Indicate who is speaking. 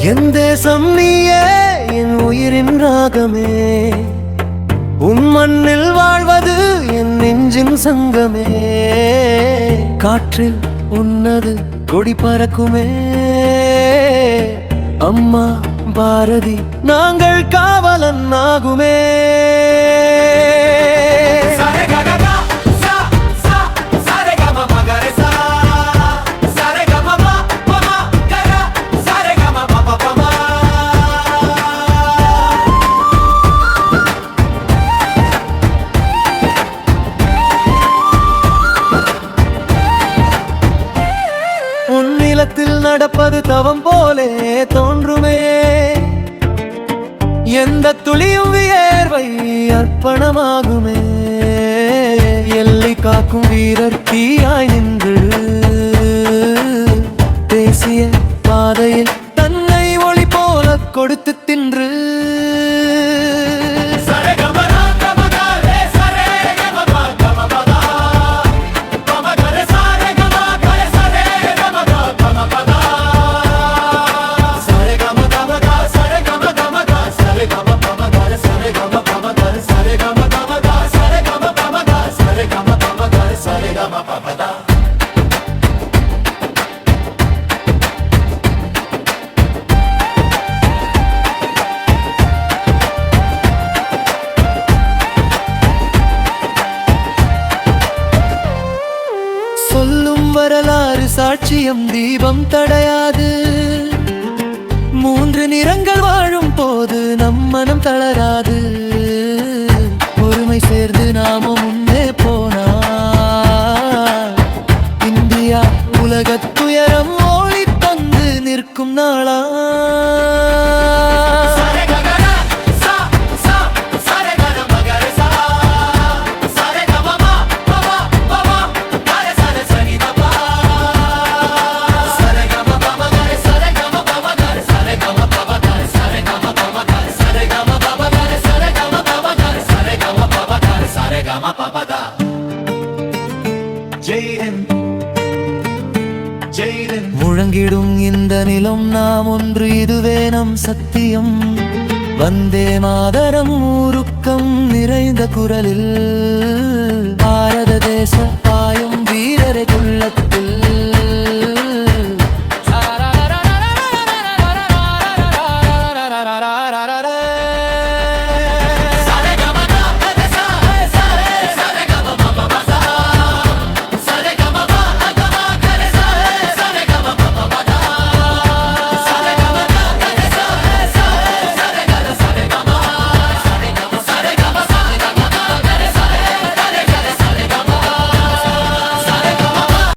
Speaker 1: என் தேசம் நீயே, என் உயிரின் ராகமே. உன் மண்ணில் வாழ்வது என் நெஞ்சின் சங்கமே. காற்றில் உன்னது கொடி பறக்குமே. அம்மா பாரதி, நாங்கள் காவலன் ஆகுமே. உன்னிலத்தில் நடப்பது தவம் போலே தோன்றுமே. எந்த துளியும் வியர்வை அர்ப்பணமாகுமே. எல்லை காக்கும் வீரர் தீயாய் நின்று தேசிய பாதையில் தன்னை ஒளி போல கொடுத்து தின்று சொல்லும் வரலாறு சாட்சியம் தீபம் தடையாது. 3 நிறங்கள் வாழும் போது நம் மனம் தளராது. பொறுமை சேர்ந்து நாமும் முன்னே போனா இந்தியா உலகத்துயரம் ஓடி தந்து நிற்கும் நாளா. முழங்கிடும் இந்த நிலம் நாம் ஒன்று, இதுவே நம் சத்தியம். வந்தே மாதரம் உருக்கம் நிறைந்த குரலில் பாரத தேச